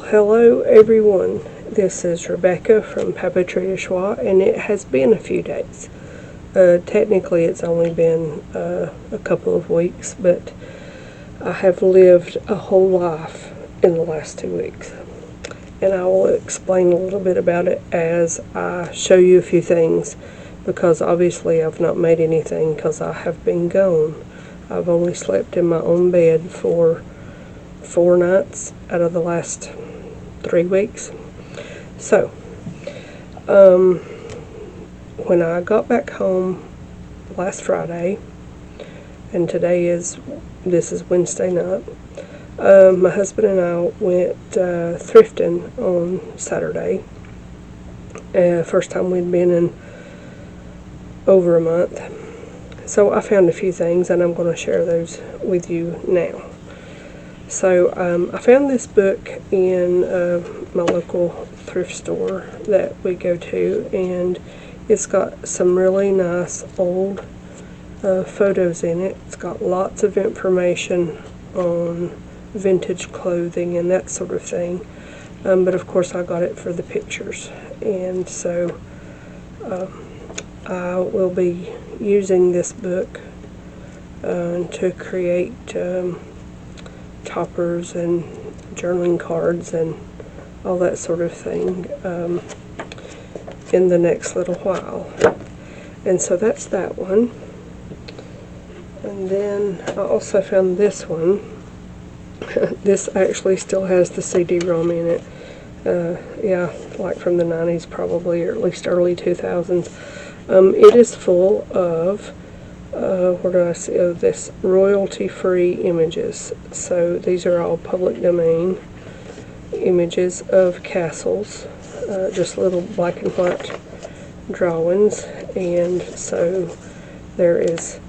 Hello everyone. This is Rebecca from Papeterie de Choix, and it has been a few days. Technically it's only been a couple of weeks, but I have lived a whole life in the last 2 weeks. And I will explain a little bit about it as I show you a few things, because obviously I've not made anything because I have been gone. I've only slept in my own bed for 4 nights out of the last 3 weeks. So, when I got back home last Friday, and this is Wednesday night, my husband and I went thrifting on Saturday. First time we'd been in over a month. So I found a few things, and I'm going to share those with you now. So I found this book in my local thrift store that we go to, and it's got some really nice old photos in it. It's got lots of information on vintage clothing and that sort of thing, but of course I got it for the pictures, and so I will be using this book to create toppers and journaling cards and all that sort of thing in the next little while. And so that's that one. And then I also found this one. This actually still has the CD-ROM in it. Yeah, like from the 90s probably, or at least early 2000s. It is full of where do I see? Oh, this royalty-free images. So these are all public domain images of castles, just little black and white drawings, and so there is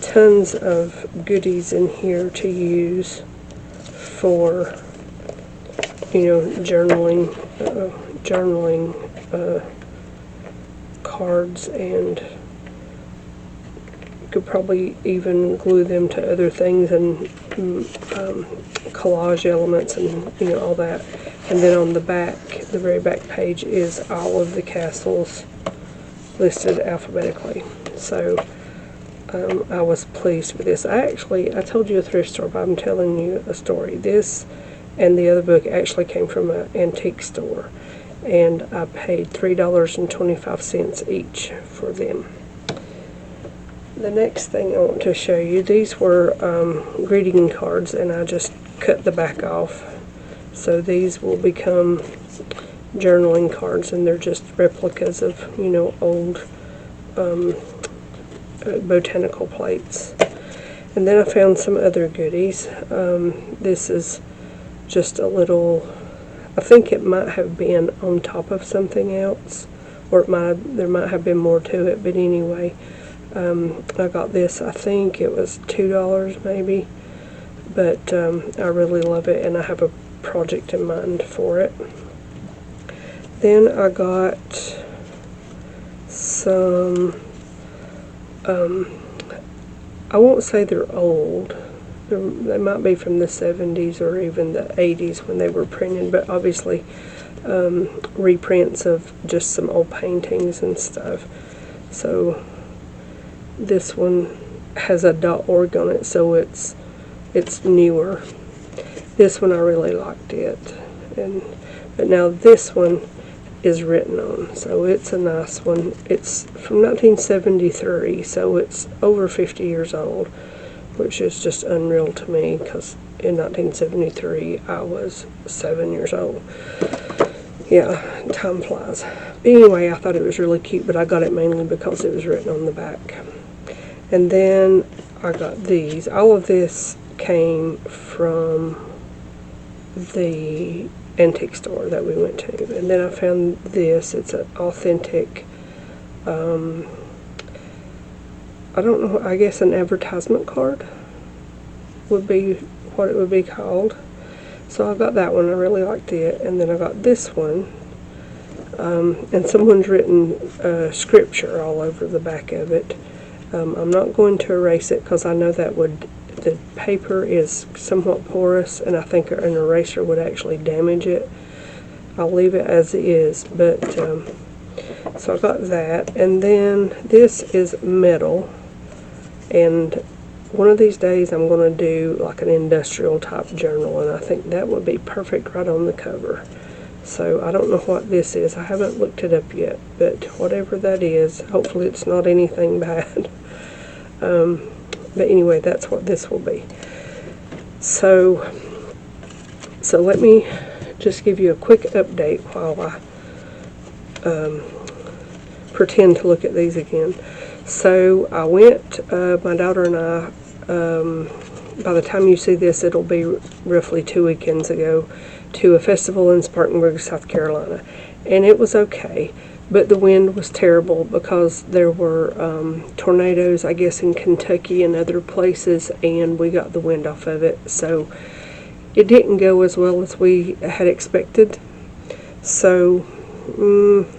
tons of goodies in here to use for, journaling cards, and could probably even glue them to other things, and collage elements, and all that. And then on the back, the very back page, is all of the castles listed alphabetically. So I was pleased with this. I told you a thrift store, but I'm telling you a story. This and the other book actually came from an antique store, and I paid $3.25 each for them. The next thing I want to show you, these were greeting cards, and I just cut the back off. So these will become journaling cards, and they're just replicas of, old botanical plates. And then I found some other goodies. This is just a little, I think it might have been on top of something else, or there might have been more to it, but anyway. I got this, I think it was $2 maybe, but I really love it, and I have a project in mind for it. Then I got some, I won't say they're old, they might be from the 70s or even the 80s when they were printed, but obviously reprints of just some old paintings and stuff. So this one has a .org on it, so it's newer. This one I really liked it, but now this one is written on, so it's a nice one. It's from 1973, so it's over 50 years old, which is just unreal to me, because in 1973 I was 7 years old. Yeah, time flies. But anyway, I thought it was really cute, but I got it mainly because it was written on the back. And then I got these. All of this came from the antique store that we went to. And then I found this. It's an authentic, I don't know, I guess an advertisement card would be what it would be called. So I got that one. I really liked it. And then I got this one. And someone's written scripture all over the back of it. I'm not going to erase it because I know that would the paper is somewhat porous, and I think an eraser would actually damage it. I'll leave it as it is, but so I got that. And then this is metal, and one of these days I'm going to do like an industrial type journal, and I think that would be perfect right on the cover. So I don't know what this is. I haven't looked it up yet, but whatever that is, hopefully it's not anything bad. But anyway, that's what this will be. So let me just give you a quick update while I pretend to look at these again. So I went, my daughter and I, by the time you see this, it'll be roughly 2 weekends ago, to a festival in Spartanburg, South Carolina. And it was okay, but the wind was terrible because there were tornadoes, I guess, in Kentucky and other places, and we got the wind off of it. So it didn't go as well as we had expected. So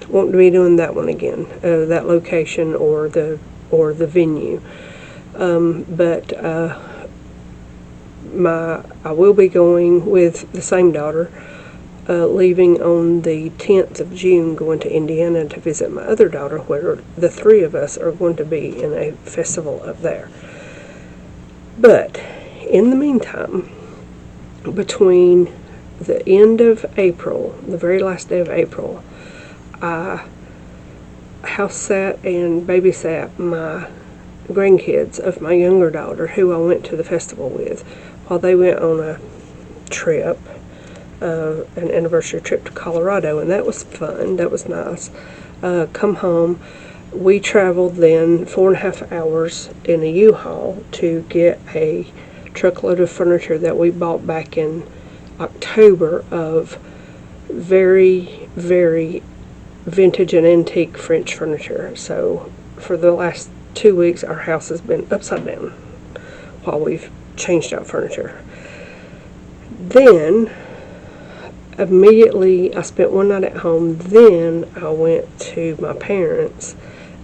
won't be doing that one again, that location or the venue. But I will be going with the same daughter, leaving on the 10th of June, going to Indiana to visit my other daughter, where the three of us are going to be in a festival up there. But in the meantime, between the end of April, the very last day of April, I house sat and babysat my grandkids of my younger daughter, who I went to the festival with, while they went on a trip, an anniversary trip to Colorado, and that was fun. That was nice. Come home. We traveled then 4.5 hours in a U-Haul to get a truckload of furniture that we bought back in October of very, very vintage and antique French furniture. So for the last 2 weeks, our house has been upside down while we've changed out furniture. Then immediately I spent one night at home. Then I went to my parents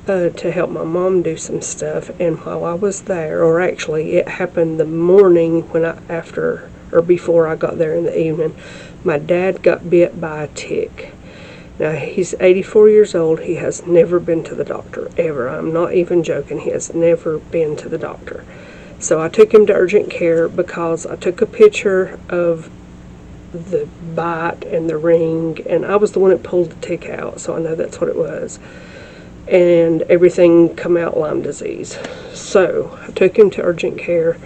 to help my mom do some stuff, and while I was there, or actually it happened the morning before I got there in the evening, my dad got bit by a tick. Now, he's 84 years old. He has never been to the doctor, ever. I'm not even joking. He has never been to the doctor. So I took him to urgent care because I took a picture of the bite and the ring, and I was the one that pulled the tick out, so I know that's what it was. And everything come out Lyme disease. So I took him to urgent care.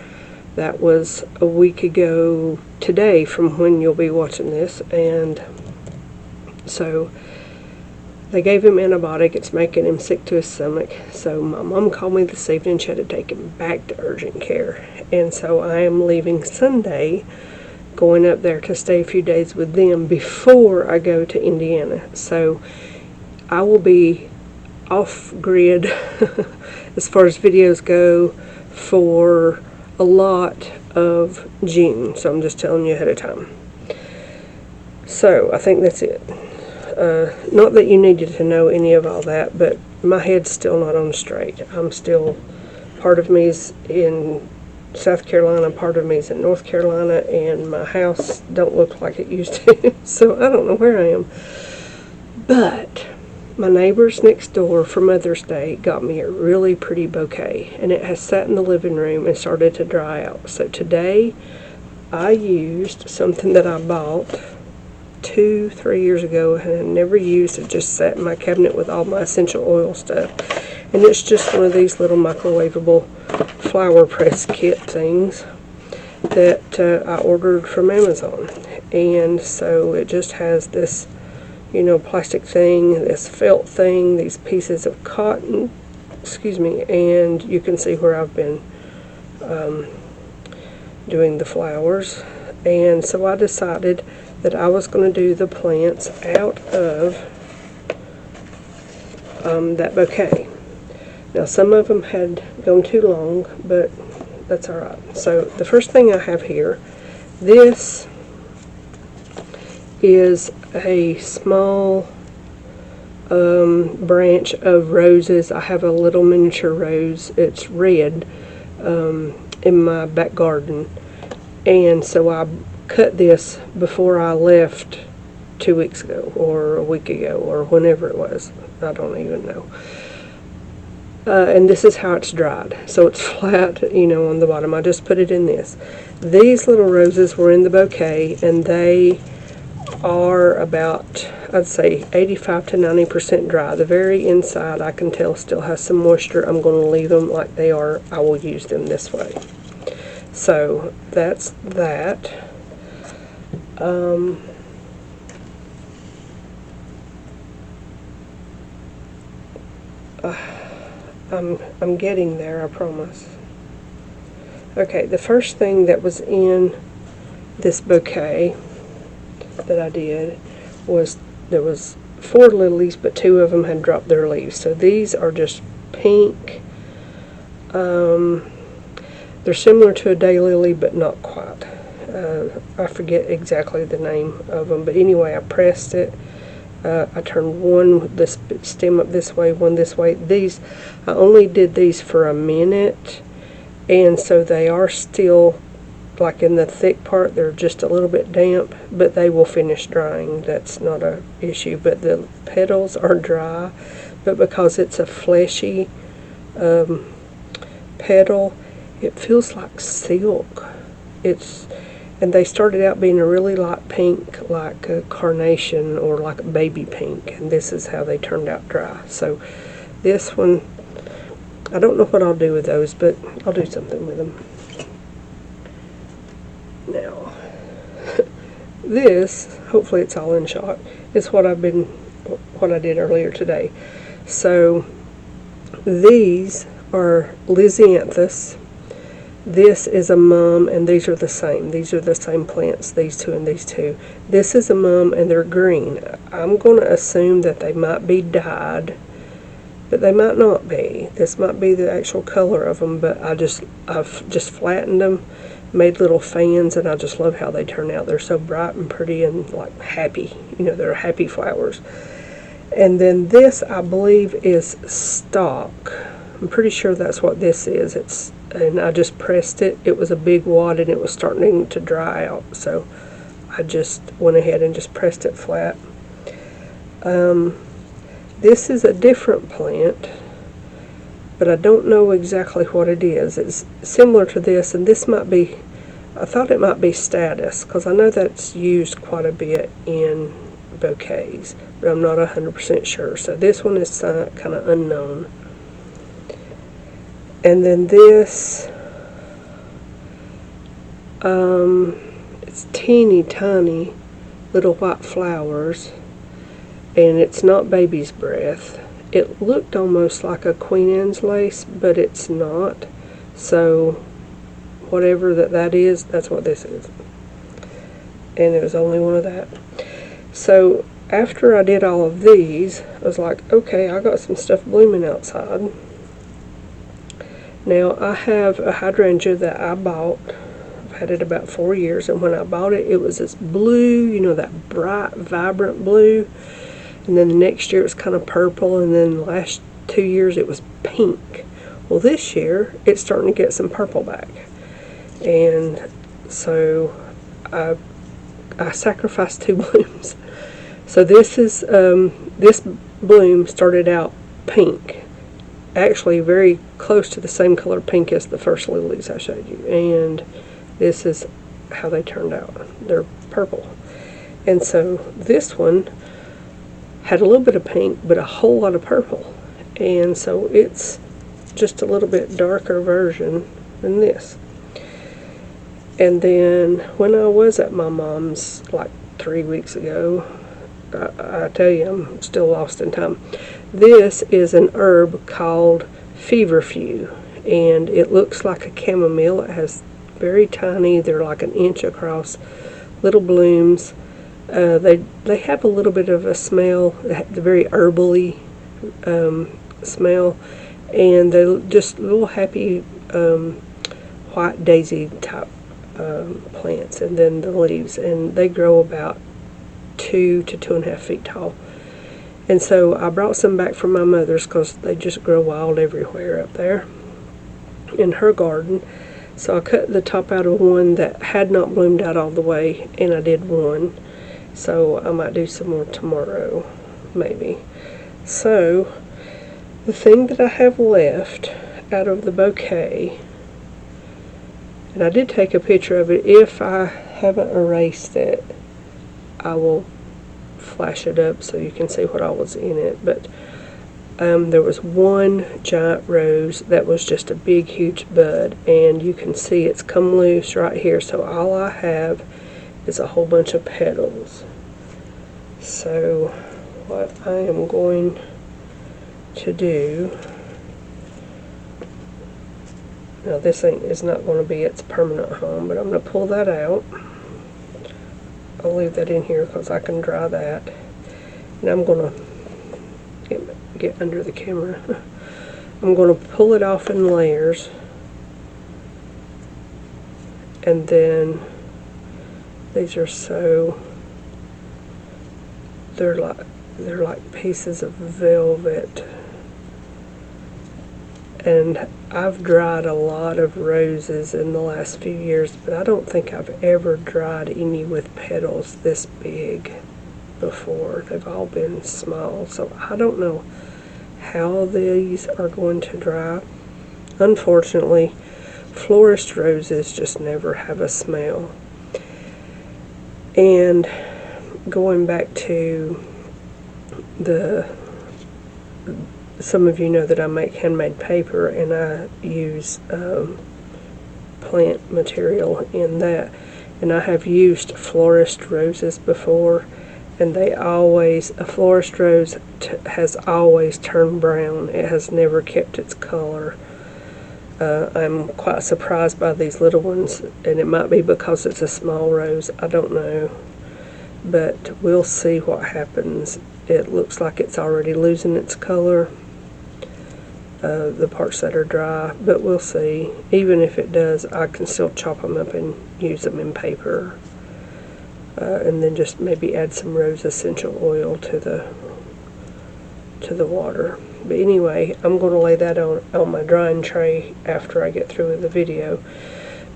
That was a week ago today from when you'll be watching this, and so they gave him antibiotic. It's making him sick to his stomach. So my mom called me this evening. She had to take him back to urgent care. And so I am leaving Sunday, going up there to stay a few days with them before I go to Indiana. So I will be off grid as far as videos go for a lot of June. So I'm just telling you ahead of time. So I think that's it. Not that you needed to know any of all that, but my head's still not on straight. I'm still, part of me's in South Carolina, part of me's in North Carolina, and my house don't look like it used to. So I don't know where I am. But my neighbors next door for Mother's Day got me a really pretty bouquet, and it has sat in the living room and started to dry out. So today I used something that I bought 2-3 years ago and I never used. It just sat in my cabinet with all my essential oil stuff, and it's just one of these little microwavable flower press kit things that I ordered from Amazon. And so it just has this, plastic thing, this felt thing, these pieces of cotton, and you can see where I've been doing the flowers. And so I decided that I was going to do the plants out of that bouquet. Now, some of them had gone too long, but that's all right. So the first thing I have here, this is a small branch of roses. I have a little miniature rose. It's red, and in my back garden, and so I cut this before I left 2 weeks ago or a week ago or whenever it was. I don't even know. And this is how it's dried. So it's flat, on the bottom. I just put it in this. These little roses were in the bouquet, and they are about, I'd say, 85 to 90% dry. The very inside, I can tell, still has some moisture. I'm going to leave them like they are. I will use them this way. So that's that. I'm getting there, I promise. Okay, the first thing that was in this bouquet that I did was, there was 4 lilies, but 2 of them had dropped their leaves. So these are just pink. They're similar to a daylily, but not quite. I forget exactly the name of them, but anyway, I pressed it. I turned one, the stem up this way, one this way. These, I only did these for a minute, and so they are still, like in the thick part, they're just a little bit damp, but they will finish drying. That's not a issue. But the petals are dry, but because it's a fleshy petal, it feels like silk. And they started out being a really light pink, like a carnation or like a baby pink, and this is how they turned out dry. So this one, I don't know what I'll do with those, but I'll do something with them. Now, this, hopefully it's all in shot, is what I did earlier today. So these are Lisianthus. This is a mum, and these are the same. These are the same plants, these two and these two. This is a mum, and they're green. I'm going to assume that they might be dyed, but they might not be. This might be the actual color of them, but I've just flattened them, made little fans, and I just love how they turn out. They're so bright and pretty and like happy. They're happy flowers. And then this, I believe, is stock. I'm pretty sure that's what this is. And I just pressed it. It was a big wad, and it was starting to dry out, so I just went ahead and just pressed it flat. This is a different plant, but I don't know exactly what it is. It's similar to this, and this might be, I thought it might be status, because I know that's used quite a bit in bouquets, but I'm not 100% sure. So this one is kind of unknown. And then this, it's teeny tiny little white flowers, and it's not baby's breath. It looked almost like a Queen Anne's lace, but it's not. So whatever that is, that's what this is. And it was only one of that. So after I did all of these, I was like, okay, I got some stuff blooming outside. Now, I have a hydrangea that I bought. I've had it about 4 years, and when I bought it, it was this blue, that bright, vibrant blue. And then the next year it was kind of purple, and then the last 2 years it was pink. Well, this year it's starting to get some purple back. And so I sacrificed 2 blooms. So this is, this bloom started out pink. Actually very close to the same color pink as the first lilies I showed you, and this is how they turned out. They're purple. And so this one had a little bit of pink but a whole lot of purple, and so it's just a little bit darker version than this. And then when I was at my mom's like 3 weeks ago, I tell you, I'm still lost in time. This is an herb called feverfew, and it looks like a chamomile. It has very tiny, they're like 1 inch across, little blooms. They have a little bit of a smell, the very herbally smell, and they're just little happy white daisy type plants, and then the leaves, and they grow about 2 to 2.5 feet tall. And so I brought some back from my mother's because they just grow wild everywhere up there in her garden. So I cut the top out of one that had not bloomed out all the way, and I did one. So I might do some more tomorrow, maybe. So the thing that I have left out of the bouquet, and I did take a picture of it. If I haven't erased it, I will flash it up so you can see what all was in it. But there was one giant rose that was just a big, huge bud, and you can see it's come loose right here. So all I have is a whole bunch of petals. So what I am going to do, now this is not going to be its permanent home, but I'm going to pull that out. I'll leave that in here because I can dry that. And I'm going to get under the camera. I'm going to pull it off in layers, and then these are they're like pieces of velvet. And I've dried a lot of roses in the last few years, but I don't think I've ever dried any with petals this big before. They've all been small, so I don't know how these are going to dry. Unfortunately, florist roses just never have a smell. And going back to some of you know that I make handmade paper, and I use plant material in that. And I have used florist roses before, and a florist rose has always turned brown. It has never kept its color. I'm quite surprised by these little ones, and it might be because it's a small rose. I don't know. But we'll see what happens. It looks like it's already losing its color, the parts that are dry, but we'll see. Even if it does, I can still chop them up and use them in paper, and then just maybe add some rose essential oil to the water. But anyway, I'm going to lay that on my drying tray after I get through with the video.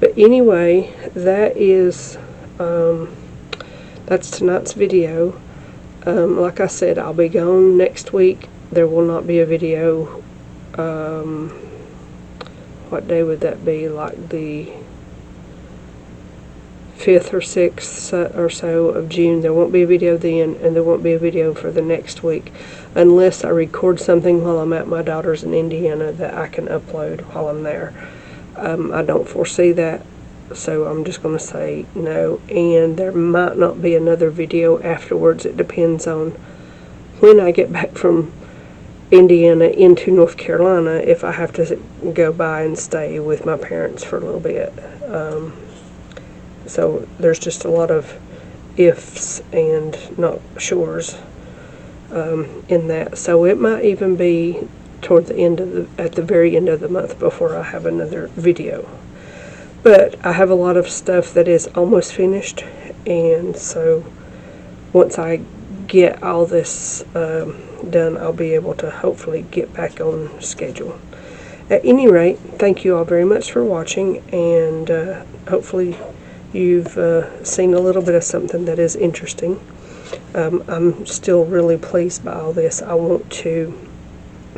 But anyway, that's tonight's video. Like I said, I'll be gone next week. There will not be a video. What day would that be? Like the 5th or 6th or so of June. There won't be a video then, and there won't be a video for the next week unless I record something while I'm at my daughter's in Indiana that I can upload while I'm there. I don't foresee that, so I'm just going to say no, and there might not be another video afterwards. It depends on when I get back from Indiana into North Carolina, if I have to go by and stay with my parents for a little bit. So there's just a lot of ifs and not sures in that. So it might even be toward the end of at the very end of the month before I have another video. But I have a lot of stuff that is almost finished, and so once I get all this done, I'll be able to hopefully get back on schedule. At any rate, thank you all very much for watching, and hopefully you've seen a little bit of something that is interesting. I'm still really pleased by all this. I want to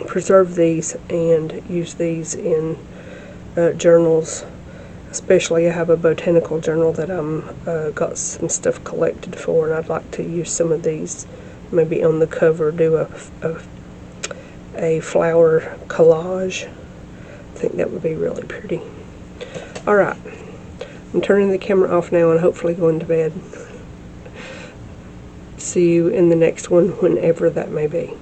preserve these and use these in journals. Especially, I have a botanical journal that I'm got some stuff collected for, and I'd like to use some of these, maybe on the cover, do a flower collage. I think that would be really pretty. Alright, I'm turning the camera off now and hopefully going to bed. See you in the next one, whenever that may be.